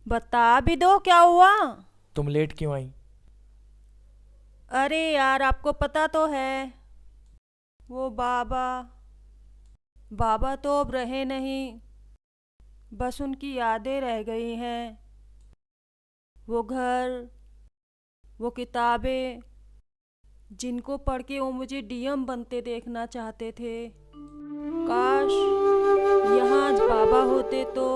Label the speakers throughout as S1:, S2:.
S1: बता भी दो क्या हुआ।
S2: तुम लेट क्यों आई?
S1: अरे यार आपको पता तो है, वो बाबा बाबा तो अब रहे नहीं, बस उनकी यादें रह गई हैं। वो घर, वो किताबें जिनको पढ़ के वो मुझे डीएम बनते देखना चाहते थे। काश यहाँ आज बाबा होते तो।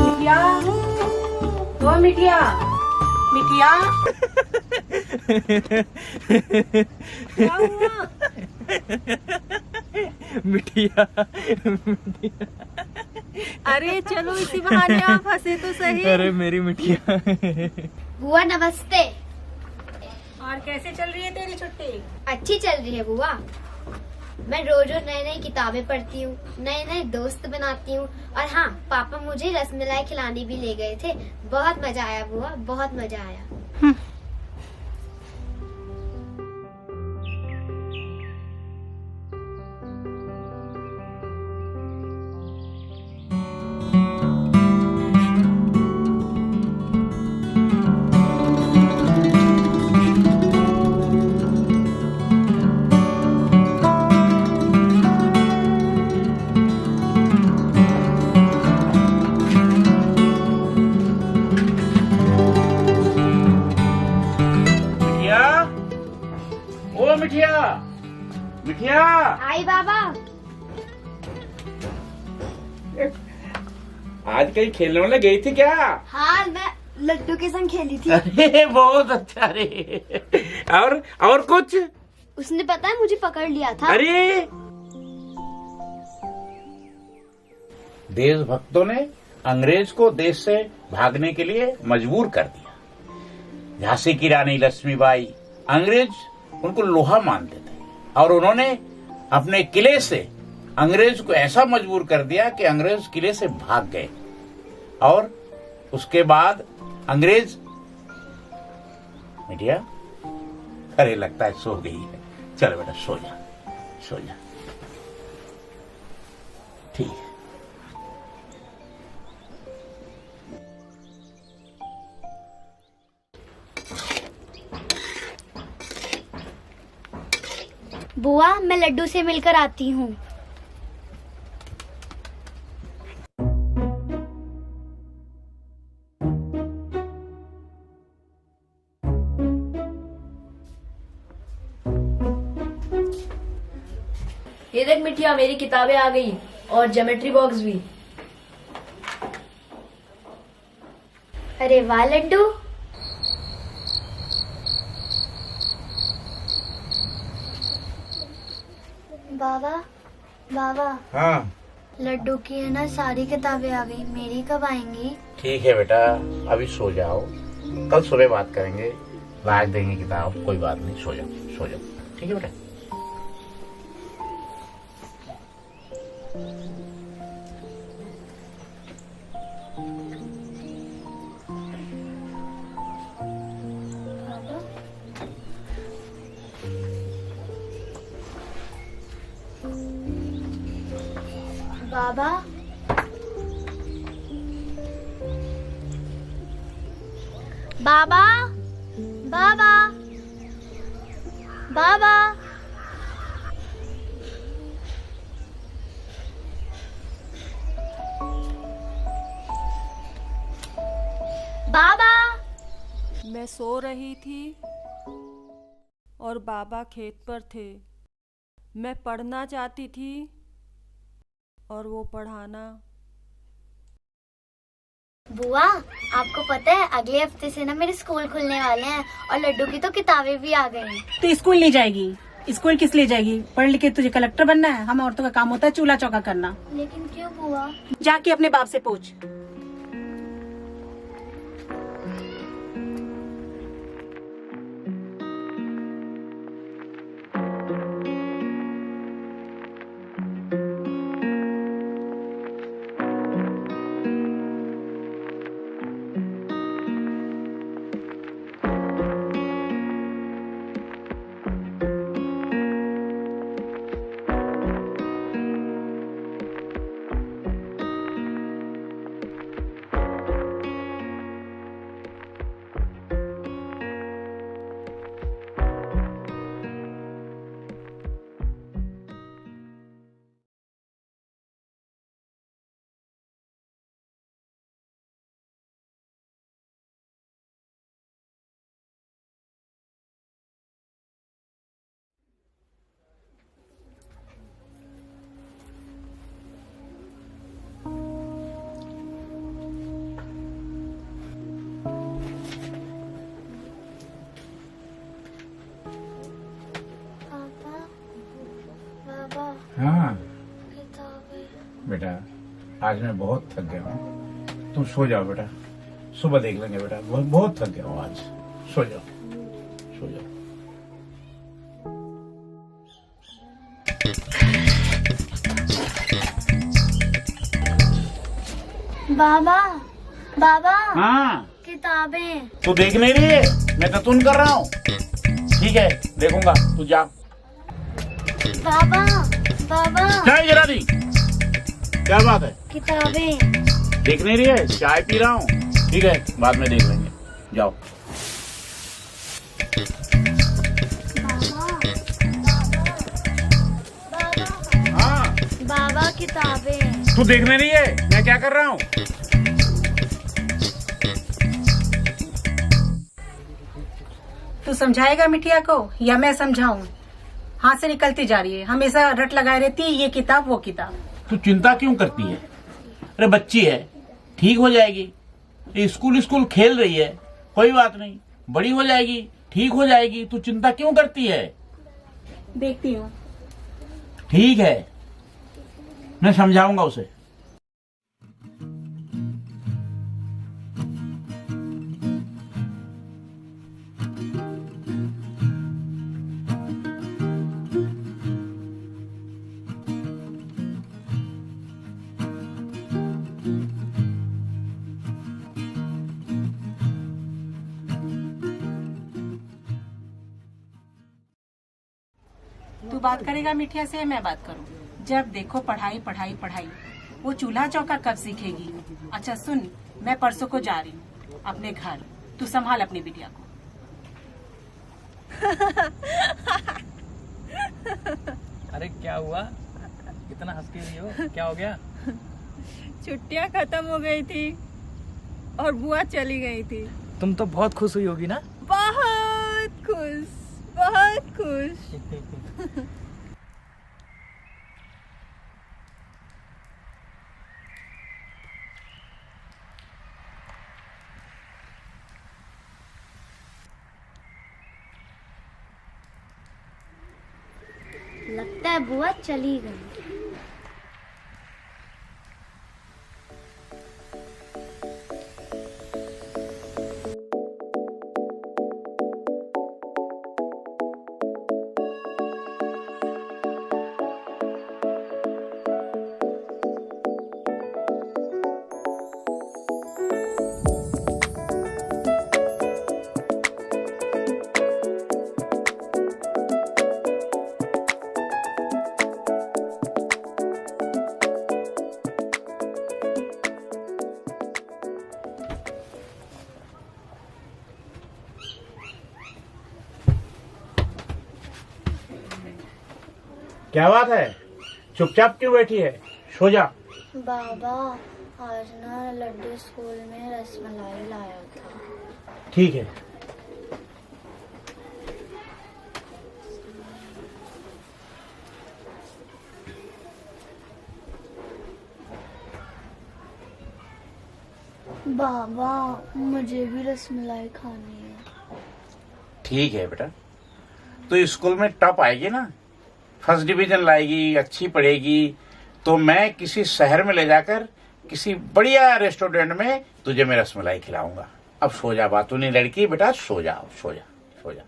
S3: मिठिया, ओ मिठिया, मिठिया।
S1: क्या हुआ?
S2: मिठिया।
S1: अरे चलो इसी बहाने आप हंसे तो सही।
S2: अरे मेरी मिठिया।
S4: बुआ नमस्ते।
S3: और कैसे चल रही है तेरी छुट्टी?
S4: अच्छी चल रही है बुआ। मैं रोज रोज नई नई किताबें पढ़ती हूँ, नए नए दोस्त बनाती हूँ। और हाँ, पापा मुझे रसमलाई खिलाने भी ले गए थे। बहुत मजा आया बुआ, बहुत मजा आया।
S5: मिठिया, ओ मिठिया, मिठिया।
S4: आई बाबा।
S5: आज कहीं खेलने वाले गई थी क्या?
S4: हाँ, मैं लड्डू के संग खेली थी।
S5: अरे बहुत अच्छा रे। और कुछ?
S4: उसने पता है मुझे पकड़ लिया था।
S5: अरे देशभक्तों ने अंग्रेज को देश से भागने के लिए मजबूर कर दिया। झांसी की रानी लक्ष्मीबाई, अंग्रेज उनको लोहा मानते थे और उन्होंने अपने किले से अंग्रेज को ऐसा मजबूर कर दिया कि अंग्रेज किले से भाग गए। और उसके बाद अंग्रेज मिठिया, अरे लगता है सो गई है। चल बेटा सो जा, सो जा। ठीक है।
S4: बुआ मैं लड्डू से मिलकर आती हूँ।
S3: ये देख मिठिया, मेरी किताबें आ गई और ज्योमेट्री बॉक्स भी।
S4: अरे वाह लड्डू। बाबा, बाबा,
S5: हाँ
S4: लड्डू की है ना सारी किताबें आ गई, मेरी कब आएंगी?
S5: ठीक है बेटा, अभी सो जाओ, कल सुबह बात करेंगे, लाग देंगे किताब, कोई बात नहीं, सो जाओ, सो जाओ। ठीक है बेटा।
S4: बाबा, बाबा, बाबा, बाबा। बाबा।
S1: मैं सो रही थी और बाबा खेत पर थे। मैं पढ़ना चाहती थी और वो पढ़ाना।
S4: बुआ, आपको पता है अगले हफ्ते से ना मेरे स्कूल खुलने वाले हैं और लड्डू की तो किताबें भी आ गई हैं।
S3: तो स्कूल नहीं जाएगी? स्कूल किस लिए जाएगी? पढ़ लिख के तुझे कलेक्टर बनना है? हम औरतों का काम होता है चूल्हा चौका करना।
S4: लेकिन क्यों बुआ?
S3: जाके अपने बाप से पूछ।
S5: हाँ
S4: किताबें।
S5: बेटा, आज मैं बहुत थक गया हूँ, तुम सो जाओ बेटा, सुबह देख लेंगे बेटा। बहुत थक गया हूँ आज, सो जाओ, सो जाओ।
S4: बाबा बाबा
S5: हाँ,
S4: किताबें।
S5: तू देख नहीं रही है, मैं तो तुन कर रहा हूँ। ठीक है, देखूंगा, तू जा।
S4: बाबा बाबा
S5: चाय गिरा दी, क्या बात है?
S4: किताबें।
S5: देख नहीं रही है, चाय पी रहा हूँ। ठीक है, बाद में देख लेंगे, जाओ। हाँ,
S4: बाबा किताबें।
S5: तू देख नहीं रही है, मैं क्या कर रहा हूँ?
S6: तू समझाएगा मिठिया को या मैं समझाऊं? हाथ से निकलती जा रही है, हमेशा रट लगाए रहती है, ये किताब वो किताब।
S5: तू चिंता क्यों करती है? अरे बच्ची है, ठीक हो जाएगी। ये स्कूल खेल रही है, कोई बात नहीं, बड़ी हो जाएगी, ठीक हो जाएगी। तू चिंता क्यों करती है?
S6: देखती हूँ।
S5: ठीक है, मैं समझाऊंगा उसे।
S6: तू बात करेगा मिठिया से, मैं बात करूँ? जब देखो पढ़ाई पढ़ाई पढ़ाई। वो चूल्हा चौका कब सीखेगी? अच्छा सुन, मैं परसों को जा रही हूँ अपने घर, तू संभाल अपनी बिटिया को।
S2: अरे क्या हुआ, इतना हंस के रही हो, क्या हो गया?
S1: छुट्टियां खत्म हो गई थी और बुआ चली गई थी।
S2: तुम तो बहुत खुश हुई होगी ना?
S1: बहुत खुश, बहुत खुश।
S4: लगता है बुआ चली गई।
S5: क्या बात है, चुपचाप क्यों बैठी है? सो जा।
S4: बाबा आज ना लड्डू स्कूल में रसमलाई लाया था।
S5: ठीक है।
S4: बाबा मुझे भी रसमलाई खानी है।
S5: ठीक है बेटा, तो स्कूल में टॉप आएगी ना, फर्स्ट डिवीजन लाएगी, अच्छी पढ़ेगी, तो मैं किसी शहर में ले जाकर किसी बढ़िया रेस्टोरेंट में तुझे मैं रसमलाई खिलाऊंगा। अब सो जा, बातों नहीं लड़की, बेटा सो जा, सो जा, सो जा।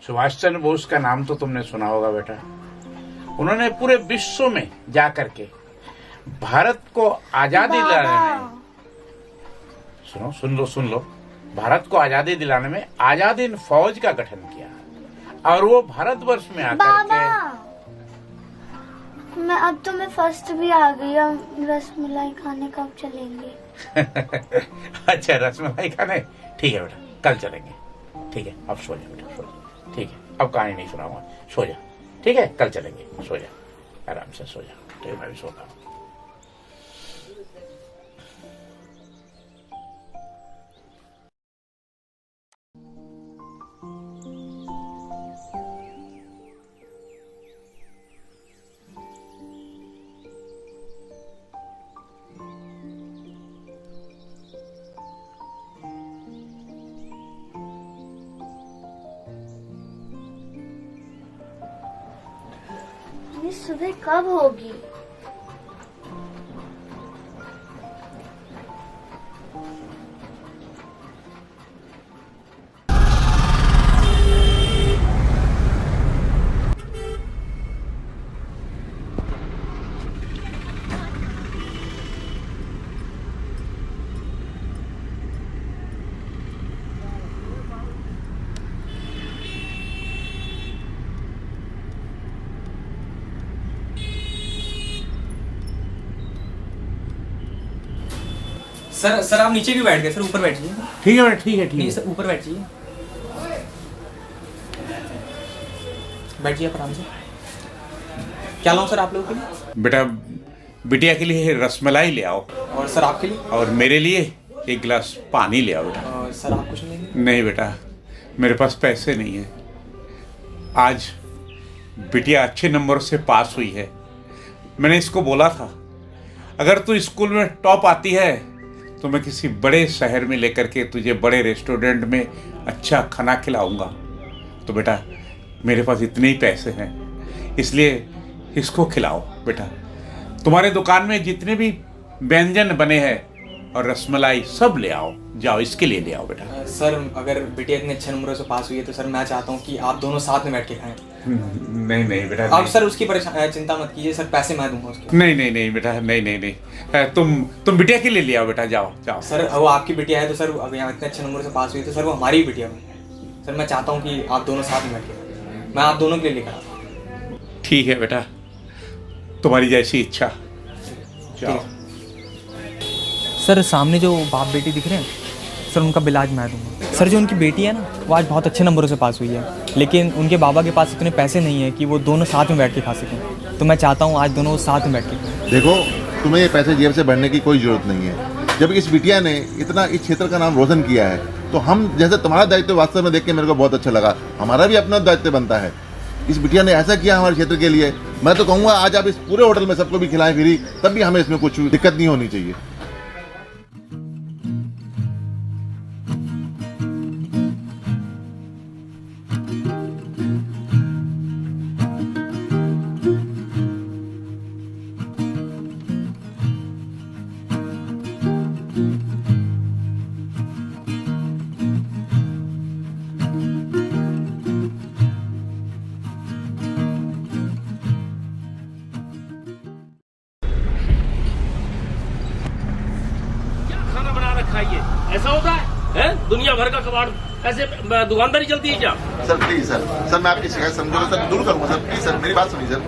S5: सुभाष चंद्र बोस का नाम तो तुमने सुना होगा बेटा। उन्होंने पूरे विश्व में जाकर के भारत को आजादी दिलाने में, सुन लो, भारत को आजादी दिलाने में आजाद हिंद फौज का गठन किया। और वो भारतवर्ष में आकर
S7: बाबा
S5: के
S7: अब तो मैं फर्स्ट भी आ गई। हम रसमलाई खाने कब चलेंगे?
S5: अच्छा रसमलाई खाने, ठीक है बेटा कल चलेंगे। ठीक है अब सो जा बेटा, सो जा। ठीक है अब कहानी नहीं सुनाऊंगा, सो जा। ठीक है कल चलेंगे, सो जा आराम से सो जा। ठीक है मैं भी सोता हूँ।
S7: ये सुबह कब होगी?
S8: सर आप नीचे भी बैठ गए, सर ऊपर बैठिए।
S5: ठीक है बेटा, ठीक है ठीक
S8: नहीं
S5: है।
S8: सर ऊपर बैठिए, बैठिए आप आराम से। क्या लाऊं सर आप लोगों के लिए?
S5: बेटा बिटिया के लिए रसमलाई ले आओ,
S8: और सर आपके लिए?
S5: और मेरे लिए एक गिलास पानी ले आओ बेटा।
S8: और सर आप कुछ नहीं लेंगे?
S5: नहीं बेटा मेरे पास पैसे नहीं है। आज बिटिया अच्छे नंबरों से पास हुई है। मैंने इसको बोला था अगर तू स्कूल में टॉप आती है तो मैं किसी बड़े शहर में लेकर के तुझे बड़े रेस्टोरेंट में अच्छा खाना खिलाऊंगा। तो बेटा मेरे पास इतने ही पैसे हैं, इसलिए इसको खिलाओ बेटा। तुम्हारे दुकान में जितने भी व्यंजन बने हैं और रसमलाई सब ले आओ, जाओ इसके लिए ले आओ बेटा।
S8: सर अगर बिटिया इतने अच्छे नंबरों से पास हुई है तो सर मैं चाहता हूँ कि आप दोनों साथ में बैठ के खाएं।
S5: नहीं नहीं बेटा
S8: आप सर उसकी चिंता मत कीजिए, सर पैसे मैं दूंगा उसके।
S5: नहीं नहीं नहीं बेटा, नहीं नहीं नहीं, तुम बिटिया के लिए ले आओ बेटा, जाओ जाओ।
S8: सर वो आपकी बिटिया है तो सर अब यहाँ इतने अच्छे नंबरों से पास हुई है तो सर वो हमारी भी बिटिया है। सर मैं चाहता हूँ कि आप दोनों साथ में बैठ के, मैं आप दोनों के लिए लेकर आता हूँ।
S5: ठीक है बेटा तुम्हारी जैसी इच्छा, जाओ।
S8: सर सामने जो बाप बेटी दिख रहे हैं सर उनका बिल आज मैं दूंगा। सर जो उनकी बेटी है ना वो आज बहुत अच्छे नंबरों से पास हुई है, लेकिन उनके बाबा के पास इतने पैसे नहीं है कि वो दोनों साथ में बैठ के खा सकें। तो मैं चाहता हूँ आज दोनों साथ में बैठ के खाएं।
S9: देखो तुम्हें ये पैसे जेब से भरने की कोई जरूरत नहीं है। जब इस बिटिया ने इतना इस क्षेत्र का नाम रोशन किया है तो हम जैसे तुम्हारा दायित्व वास्तव में देख के मेरे को बहुत अच्छा लगा। हमारा भी अपना दायित्व बनता है। इस बिटिया ने ऐसा किया हमारे क्षेत्र के लिए, मैं तो कहूँगा आज आप इस पूरे होटल में सबको भी खिलाएं फ्री, तब भी हमें इसमें कुछ दिक्कत नहीं होनी चाहिए।
S10: खाना बना रखा है ये, ऐसा होता है? दुनिया भर का कबाड़ ऐसे दुकानदारी चलती है क्या?
S9: सर प्लीज सर मैं आपकी शिकायत समझूंगा सर, दूर करूंगा सर, प्लीज सर मेरी बात सुनिए सर।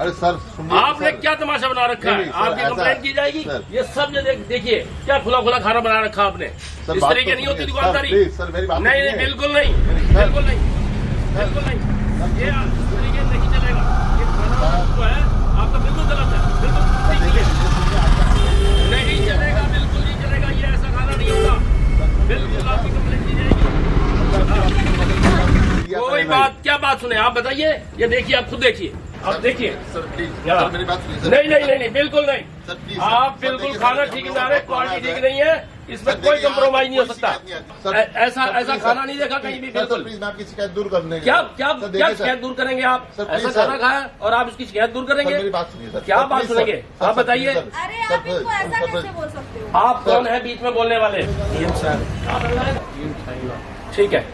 S9: अरे सर सुनिए।
S10: आपने क्या तमाशा बना रखा है? आपकी कंप्लेंट की जाएगी। ये सब देखिए क्या खुला खुला खाना बना रखा आपने। इस तरीके नहीं होती दुकानदारी। नहीं नहीं बिल्कुल नहीं, बिल्कुल नहीं, बिल्कुल नहीं, ये तरीके नहीं चलेगा। ये खाना जो है आपका बिल्कुल गलत है, बिल्कुल नहीं चलेगा, बिल्कुल नहीं चलेगा। ये ऐसा खाना नहीं होगा, बिल्कुल आपकी कंप्लेंट की जाएगी। कोई बात, क्या बात सुने आप बताइए। ये देखिए आप खुद देखिए, आप देखिए
S9: सर प्लीज मेरी बात सुनिए।
S10: नहीं नहीं नहीं नहीं बिल्कुल नहीं। आप बिल्कुल खाना ठीक नहीं आ रहे, क्वालिटी ठीक नहीं है, इसमें कोई कंप्रोमाइज नहीं हो सकता। ऐसा खाना नहीं देखा कहीं भी। बिल्कुल
S9: प्लीज मैं आपकी शिकायत दूर करने
S10: क्या क्या क्या शिकायत दूर करेंगे आप? ऐसा खाना खाया और आप इसकी शिकायत दूर करेंगे?
S9: मेरी बात सुनिए सर।
S10: क्या बात सुनेंगे आप बताइए।
S1: अरे आप इनको ऐसा कैसे बोल सकते हो?
S10: आप कौन है बीच में बोलने वाले? ठीक है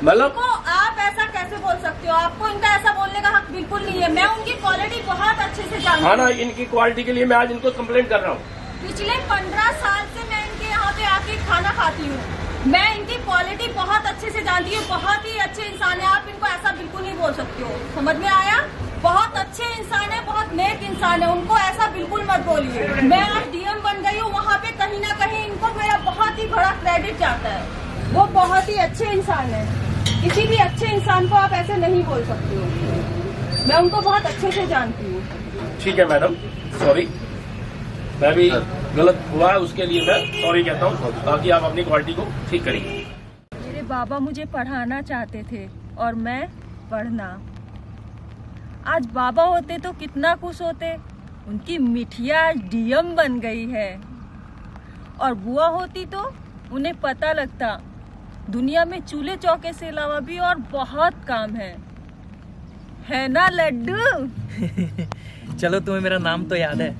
S10: मतलब
S1: आप ऐसा कैसे बोल सकते हो? आपको इनका ऐसा बोलने का हक बिल्कुल नहीं है। मैं उनकी क्वालिटी बहुत अच्छे से जानती
S10: खाना
S1: हूँ।
S10: इनकी क्वालिटी के लिए मैं आज इनको कंप्लेंट कर रहा हूँ।
S1: पिछले 15 साल से मैं इनके यहाँ पे आके खाना खाती हूँ। मैं इनकी क्वालिटी बहुत अच्छे से जानती हूँ, बहुत ही अच्छे इंसान है। आप इनको ऐसा बिल्कुल नहीं बोल सकते हो, समझ में आया? बहुत अच्छे इंसान है, बहुत नेक इंसान है, उनको ऐसा बिल्कुल मत बोलिए। मैं आज डीएम बन गई हूँ, वहाँ पे कहीं ना कहीं इनको मेरा बहुत ही बड़ा क्रेडिट जाता है। वो बहुत ही अच्छे इंसान है, किसी भी अच्छे इंसान को आप ऐसे नहीं बोल सकते हो। मैं उनको बहुत अच्छे से जानती हूँ।
S10: ठीक है मैडम, सॉरी, मैं भी गलत हुआ है, उसके लिए मैं सॉरी कहता हूँ, ताकि आप अपनी क्वालिटी को ठीक करिए।
S1: मेरे बाबा मुझे पढ़ाना चाहते थे और मैं पढ़ना। आज बाबा होते तो कितना खुश होते, उनकी मिठिया आज डीएम बन गई है। और बुआ होती तो उन्हें पता लगता दुनिया में चूल्हे चौके से अलावा भी और बहुत काम है ना लड्डू?
S8: चलो तुम्हें मेरा नाम तो याद है।